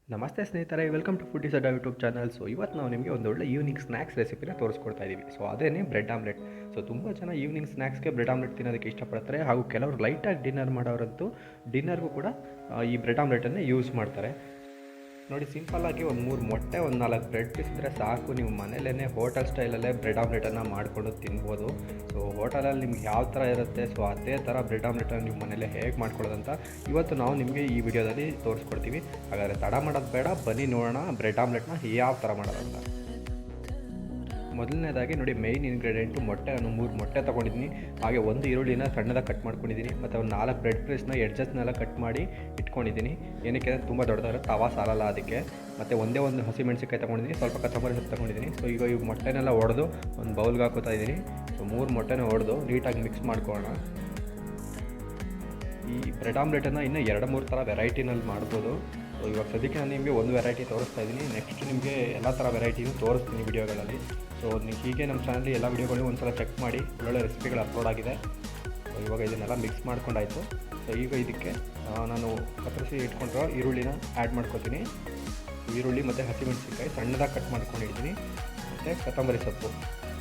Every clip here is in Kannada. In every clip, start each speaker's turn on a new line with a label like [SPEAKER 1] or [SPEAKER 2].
[SPEAKER 1] ನಮಸ್ತೆ ಸ್ನೇಹಿತರೆ, ವೆಲ್ಕಮ್ ಟು ಫುಡ್ ಇಸ್ ಅಡ್ಡ ಯೂಟ್ಯೂಬ್ ಚಾನಲ್. ಸೊ ಇವತ್ತು ನಾವು ನಿಮಗೆ ಒಂದು ಒಳ್ಳೆ ಈವ್ನಿಂಗ್ ಸ್ನ್ಯಾಕ್ಸ್ ರೆಸಿಪಿನ ತೋರಿಸ್ಕೊಡ್ತಾ ಇದ್ದೀವಿ. ಸೊ ಅದೇನೇ ಬ್ರೆಡ್ ಆಮ್ಲೆಟ್. ಸೊ ತುಂಬ ಜನ ಈವ್ನಿಂಗ್ ಸ್ನ್ಯಾಕ್ಸ್ಗೆ ಬ್ರೆಡ್ ಆಮ್ಲೆಟ್ ತಿನ್ನೋದಕ್ಕೆ ಇಷ್ಟಪಡ್ತಾರೆ, ಹಾಗೂ ಕೆಲವರು ಲೈಟಾಗಿ ಡಿನ್ನರ್ ಮಾಡೋರಂತೂ ಡಿನ್ನರ್ಗೂ ಕೂಡ ಈ ಬ್ರೆಡ್ ಆಮ್ಲೆಟನ್ನೇ ಯೂಸ್ ಮಾಡ್ತಾರೆ. ನೋಡಿ, ಸಿಂಪಲ್ಲಾಗಿ ಒಂದು 3 ಮೊಟ್ಟೆ, ಒಂದು 4 ಬ್ರೆಡ್ ಪೀಸ್ ಇದ್ದರೆ ಸಾಕು. ನೀವು ಮನೇಲೇ ಹೋಟೆಲ್ ಸ್ಟೈಲಲ್ಲೇ ಬ್ರೆಡ್ ಆಮ್ಲೆಟನ್ನು ಮಾಡಿಕೊಂಡು ತಿನ್ಬೋದು. ಸೊ ಹೋಟೆಲಲ್ಲಿ ನಿಮ್ಗೆ ಯಾವ ಥರ ಇರುತ್ತೆ, ಸೊ ಅದೇ ಥರ ಬ್ರೆಡ್ ಆಮ್ಲೆಟನ್ನು ನೀವು ಮನೇಲೆ ಹೇಗೆ ಮಾಡ್ಕೊಳ್ಳೋದಂತ ಇವತ್ತು ನಾವು ನಿಮಗೆ ಈ ವಿಡಿಯೋದಲ್ಲಿ ತೋರಿಸ್ಕೊಡ್ತೀವಿ. ಹಾಗಾದರೆ ತಡ ಮಾಡೋದು ಬೇಡ, ಬನ್ನಿ ನೋಡೋಣ ಬ್ರೆಡ್ ಆಮ್ಲೆಟ್ನ ಯಾವ ಥರ ಮಾಡೋದಂತ. ಮೊದಲನೇದಾಗಿ ನೋಡಿ, ಮೇಯ್ನ್ ಇಂಗ್ರೀಡಿಯೆಂಟು ಮೊಟ್ಟೆ. ನಾನು 3 ಮೊಟ್ಟೆ ತೊಗೊಂಡಿದ್ದೀನಿ, ಹಾಗೆ ಒಂದು ಈರುಳ್ಳಿನ ಸಣ್ಣದಾಗಿ ಕಟ್ ಮಾಡ್ಕೊಂಡಿದ್ದೀನಿ, ಮತ್ತು ಒಂದು 4 ಬ್ರೆಡ್ ಪೀಸ್ನ ಎಡ್ಜಸ್ನೆಲ್ಲ ಕಟ್ ಮಾಡಿ ಇಟ್ಕೊಂಡಿದ್ದೀನಿ. ಏನಕ್ಕೆ ಅಂದರೆ ತುಂಬ ದೊಡ್ಡದಾದ್ರೆ ತವಾ ಸಾಲಲ್ಲ ಅದಕ್ಕೆ. ಮತ್ತು ಒಂದೇ ಒಂದು ಹಸಿಮೆಣಸಿಕಾಯಿ ತೊಗೊಂಡಿದ್ದೀನಿ, ಸ್ವಲ್ಪ ಕೊತ್ತಂಬರಿ ಸೊಪ್ಪು ತೊಗೊಂಡಿದ್ದೀನಿ. ಸೊ ಈಗ ಈ ಮೊಟ್ಟೆನೆಲ್ಲ ಒಡೆದು ಒಂದು ಬೌಲ್ಗೆ ಹಾಕೋತಾ ಇದ್ದೀನಿ. ಸೊ 3 ಮೊಟ್ಟೆನ ಒಡೆದು ನೀಟಾಗಿ ಮಿಕ್ಸ್ ಮಾಡ್ಕೊಳ್ಳೋಣ. ಈ ಬ್ರೆಡ್ ಆಮ್ಲೆಟನ್ನು ಇನ್ನೂ 2-3 ಥರ ವೆರೈಟಿನಲ್ಲಿ ಮಾಡ್ಬೋದು. ಸೊ ಇವಾಗ ಸದ್ಯಕ್ಕೆ ನಾನು ನಿಮಗೆ ಒಂದು ವೆರೈಟಿ ತೋರಿಸ್ತಾ ಇದ್ದೀನಿ. ನೆಕ್ಸ್ಟ್ ನಿಮಗೆ ಎಲ್ಲ ಥರ ವೆರೈಟಿನೂ ತೋರಿಸ್ತೀನಿ ವಿಡಿಯೋಗಳಲ್ಲಿ. ಸೊ ನೀವು ಹೀಗೆ ನಮ್ಮ ಚಾನಲ್ ಎಲ್ಲ ವಿಡಿಯೋಗಳು ಒಂದು ಸಲ ಚೆಕ್ ಮಾಡಿ, ಒಳ್ಳೊಳ್ಳೆ ರೆಸಿಪಿಗಳು ಅಪ್ಲೋಡ್ ಆಗಿದೆ. ಸೊ ಇವಾಗ ಇದನ್ನೆಲ್ಲ ಮಿಕ್ಸ್ ಮಾಡ್ಕೊಂಡಾಯಿತು. ಸೊ ಈಗ ಇದಕ್ಕೆ ನಾನು ಕತ್ತರಿಸಿ ಇಟ್ಕೊಂಡಿರೋ ಈರುಳ್ಳಿನ ಆ್ಯಡ್ ಮಾಡ್ಕೊತೀನಿ. ಈರುಳ್ಳಿ ಮತ್ತು ಹಸಿಮೆಣಸಿನ್ಕಾಯಿ ಸಣ್ಣದಾಗಿ ಕಟ್ ಮಾಡ್ಕೊಂಡಿದ್ದೀನಿ, ಮತ್ತು ಕೊತ್ತಂಬರಿ ಸೊಪ್ಪು.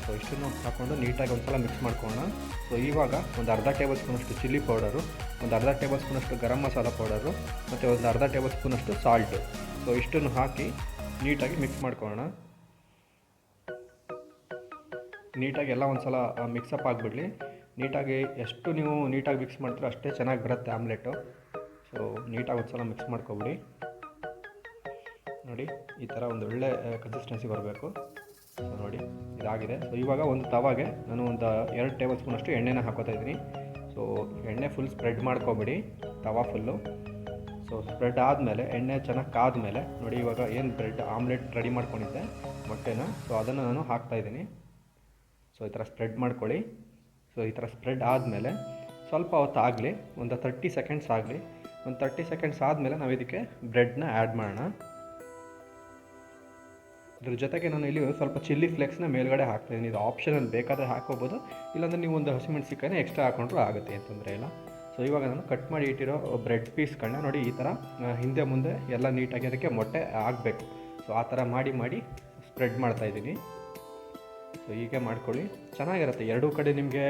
[SPEAKER 1] ಸೊ ಇಷ್ಟನ್ನು ಹಾಕ್ಕೊಂಡು ನೀಟಾಗಿ ಒಂದು ಸಲ ಮಿಕ್ಸ್ ಮಾಡ್ಕೊಳ್ಳೋಣ. ಸೊ ಇವಾಗ ಒಂದು ಅರ್ಧ ಟೇಬಲ್ ಸ್ಪೂನಷ್ಟು ಚಿಲ್ಲಿ ಪೌಡರು, ಒಂದು ಅರ್ಧ ಟೇಬಲ್ ಸ್ಪೂನಷ್ಟು ಗರಂ ಮಸಾಲ ಪೌಡರು, ಮತ್ತು ಒಂದು ಅರ್ಧ ಟೇಬಲ್ ಸ್ಪೂನಷ್ಟು ಸಾಲ್ಟು. ಸೊ ಇಷ್ಟನ್ನು ಹಾಕಿ ನೀಟಾಗಿ ಮಿಕ್ಸ್ ಮಾಡ್ಕೊಳ್ಳೋಣ. ನೀಟಾಗಿ ಎಲ್ಲ ಒಂದು ಸಲ ಮಿಕ್ಸಪ್ ಆಗಿಬಿಡಲಿ. ನೀಟಾಗಿ ಎಷ್ಟು ನೀವು ನೀಟಾಗಿ ಮಿಕ್ಸ್ ಮಾಡ್ತೀರೋ ಅಷ್ಟೇ ಚೆನ್ನಾಗಿ ಬರುತ್ತೆ ಆಮ್ಲೆಟು. ಸೊ ನೀಟಾಗಿ ಒಂದು ಸಲ ಮಿಕ್ಸ್ ಮಾಡ್ಕೊಬಿಡಿ. ನೋಡಿ, ಈ ಥರ ಒಂದು ಒಳ್ಳೆ ಕನ್ಸಿಸ್ಟೆನ್ಸಿ ಬರಬೇಕು. ಸೊ ನೋಡಿ, ಇದಾಗಿದೆ. ಸೊ ಇವಾಗ ಒಂದು ತವಾಗೆ ನಾನು ಒಂದು 2 ಟೇಬಲ್ ಸ್ಪೂನಷ್ಟು ಎಣ್ಣೆನ ಹಾಕೋತಾ ಇದ್ದೀನಿ. ಸೊ ಎಣ್ಣೆ ಫುಲ್ ಸ್ಪ್ರೆಡ್ ಮಾಡ್ಕೊಬಿಡಿ, ತವಾ ಫುಲ್ಲು. ಸೊ ಸ್ಪ್ರೆಡ್ ಆದಮೇಲೆ, ಎಣ್ಣೆ ಚೆನ್ನಾಗಿ ಕಾದ್ಮೇಲೆ ನೋಡಿ, ಇವಾಗ ಏನು ಬ್ರೆಡ್ ಆಮ್ಲೆಟ್ ರೆಡಿ ಮಾಡ್ಕೊಂಡಿದ್ದೆ ಮೊಟ್ಟೆನ, ಸೊ ಅದನ್ನು ನಾನು ಹಾಕ್ತಾಯಿದ್ದೀನಿ. ಸೊ ಈ ಥರ ಸ್ಪ್ರೆಡ್ ಮಾಡ್ಕೊಳ್ಳಿ. ಸೊ ಈ ಥರ ಸ್ಪ್ರೆಡ್ ಆದಮೇಲೆ ಸ್ವಲ್ಪ ಹೊತ್ತು ಆಗಲಿ, ಒಂದು 30 ಸೆಕೆಂಡ್ಸ್ ಆಗಲಿ. ಒಂದು 30 ಸೆಕೆಂಡ್ಸ್ ಆದಮೇಲೆ ನಾವು ಇದಕ್ಕೆ ಬ್ರೆಡ್ನ ಆ್ಯಡ್ ಮಾಡೋಣ. ಅದ್ರ ಜೊತೆಗೆ ನಾನು ಇಲ್ಲಿ ಸ್ವಲ್ಪ ಚಿಲ್ಲಿ ಫ್ಲೇಕ್ಸ್ನ ಮೇಲ್ಗಡೆ ಹಾಕ್ತಾಯಿದ್ದೀನಿ. ಇದು ಆಪ್ಷನಲ್ಲಿ ಬೇಕಾದರೆ ಹಾಕೋಬೋದು, ಇಲ್ಲಾಂದರೆ ನೀವು ಒಂದು ಹಸಿಮೆಣಸಿಕಾಯಿನ ಎಕ್ಸ್ಟ್ರಾ ಹಾಕೊಂಡ್ರೂ ಆಗುತ್ತೆ, ಅಂತಂದರೆ ಇಲ್ಲ. ಸೊ ಇವಾಗ ನಾನು ಕಟ್ ಮಾಡಿ ಇಟ್ಟಿರೋ ಬ್ರೆಡ್ ಪೀಸ್ಗಳನ್ನ ನೋಡಿ, ಈ ಥರ ಹಿಂದೆ ಮುಂದೆ ಎಲ್ಲ ನೀಟಾಗಿ ಅದಕ್ಕೆ ಮೊಟ್ಟೆ ಆಗಬೇಕು. ಸೊ ಆ ಥರ ಮಾಡಿ ಮಾಡಿ ಸ್ಪ್ರೆಡ್ ಮಾಡ್ತಾಯಿದ್ದೀನಿ. ಸೊ ಹೀಗೆ ಮಾಡ್ಕೊಳ್ಳಿ, ಚೆನ್ನಾಗಿರುತ್ತೆ. ಎರಡೂ ಕಡೆ ನಿಮಗೆ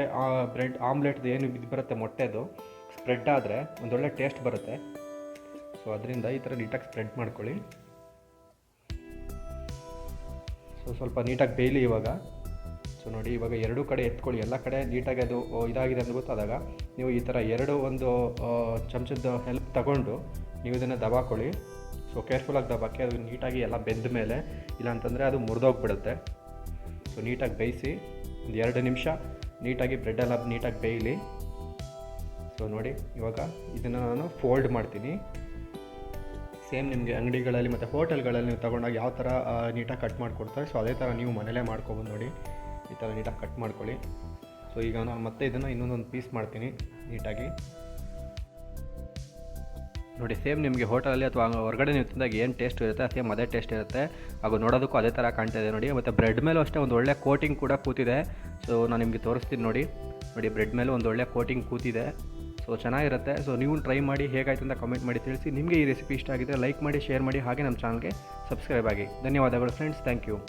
[SPEAKER 1] ಬ್ರೆಡ್ ಆಮ್ಲೆಟ್ದು ಏನು ಇದು ಬರುತ್ತೆ ಮೊಟ್ಟೆದು ಸ್ಪ್ರೆಡ್ ಆದರೆ ಒಂದೊಳ್ಳೆ ಟೇಸ್ಟ್ ಬರುತ್ತೆ. ಸೊ ಅದರಿಂದ ಈ ಥರ ನೀಟಾಗಿ ಸ್ಪ್ರೆಡ್ ಮಾಡ್ಕೊಳ್ಳಿ. ಸೊ ಸ್ವಲ್ಪ ನೀಟಾಗಿ ಬೇಯಲಿ ಇವಾಗ. ಸೊ ನೋಡಿ, ಇವಾಗ ಎರಡೂ ಕಡೆ ಎತ್ಕೊಳ್ಳಿ, ಎಲ್ಲ ಕಡೆ ನೀಟಾಗಿ ಅದು ಇದಾಗಿದೆ ಅಂತ ಗೊತ್ತಾದಾಗ ನೀವು ಈ ಥರ ಒಂದು ಚಮಚದ ಹೆಲ್ಪ್ ತಗೊಂಡು ನೀವು ಇದನ್ನು ದಬಾಕೊಳ್ಳಿ. ಸೊ ಕೇರ್ಫುಲ್ಲಾಗಿ ದಬಾಕಿ, ಅದು ನೀಟಾಗಿ ಎಲ್ಲ ಬೆಂದ ಮೇಲೆ, ಇಲ್ಲಾಂತಂದರೆ ಅದು ಮುರಿದೋಗ್ಬಿಡುತ್ತೆ. ಸೊ ನೀಟಾಗಿ ಬೇಯಿಸಿ ಒಂದು 2 ನಿಮಿಷ ನೀಟಾಗಿ ಬ್ರೆಡ್ಡೆಲ್ಲ ನೀಟಾಗಿ ಬೇಯಲಿ. ಸೊ ನೋಡಿ, ಇವಾಗ ಇದನ್ನು ನಾನು ಫೋಲ್ಡ್ ಮಾಡ್ತೀನಿ. ಸೇಮ್ ನಿಮಗೆ ಅಂಗಡಿಗಳಲ್ಲಿ ಮತ್ತು ಹೋಟೆಲ್ಗಳಲ್ಲಿ ನೀವು ತೊಗೊಂಡಾಗ ಯಾವ ಥರ ನೀಟಾಗಿ ಕಟ್ ಮಾಡಿಕೊಡ್ತಾರೆ, ಸೊ ಅದೇ ಥರ ನೀವು ಮನೇಲೇ ಮಾಡ್ಕೊಬೋದು. ನೋಡಿ, ಈ ಥರ ನೀಟಾಗಿ ಕಟ್ ಮಾಡ್ಕೊಳ್ಳಿ. ಸೊ ಈಗ ನಾನು ಮತ್ತೆ ಇದನ್ನು ಇನ್ನೊಂದೊಂದು ಪೀಸ್ ಮಾಡ್ತೀನಿ ನೀಟಾಗಿ. ನೋಡಿ, ಸೇಮ್ ನಿಮಗೆ ಹೋಟೆಲಲ್ಲಿ ಅಥವಾ ಹೊರಗಡೆ ನೀವು ತಿಂದಾಗ ಏನು ಟೇಸ್ಟ್ ಇರುತ್ತೆ ಸೇಮ್ ಅದೇ ಟೇಸ್ಟ್ ಇರುತ್ತೆ, ಹಾಗೂ ನೋಡೋದಕ್ಕೂ ಅದೇ ಥರ ಕಾಣ್ತಾ ಇದೆ. ನೋಡಿ, ಮತ್ತು ಬ್ರೆಡ್ ಮೇಲೂ ಅಷ್ಟೇ ಒಂದು ಒಳ್ಳೆ ಕೋಟಿಂಗ್ ಕೂಡ ಕೂತಿದೆ. ಸೊ ನಾನು ನಿಮಗೆ ತೋರಿಸ್ತೀನಿ. ನೋಡಿ, ಬ್ರೆಡ್ ಮೇಲೂ ಒಂದು ಒಳ್ಳೆ ಕೋಟಿಂಗ್ ಕೂತಿದೆ. ಸೊ ಚೆನ್ನಾಗಿರುತ್ತೆ. ಸೊ ನೀವು ಟ್ರೈ ಮಾಡಿ, ಹೇಗಾಯ್ತು ಅಂತ ಕಮೆಂಟ್ ಮಾಡಿ ತಿಳಿಸಿ. ನಿಮಗೆ ಈ ರೆಸಿಪಿ ಇಷ್ಟ ಆಗಿದ್ದರೆ ಲೈಕ್ ಮಾಡಿ, ಶೇರ್ ಮಾಡಿ, ಹಾಗೆ ನಮ್ಮ ಚಾನಲ್ಗೆ ಸಬ್ಸ್ಕ್ರೈಬ್ ಆಗಿ. ಧನ್ಯವಾದಗಳು ಫ್ರೆಂಡ್ಸ್, ಥ್ಯಾಂಕ್ ಯು.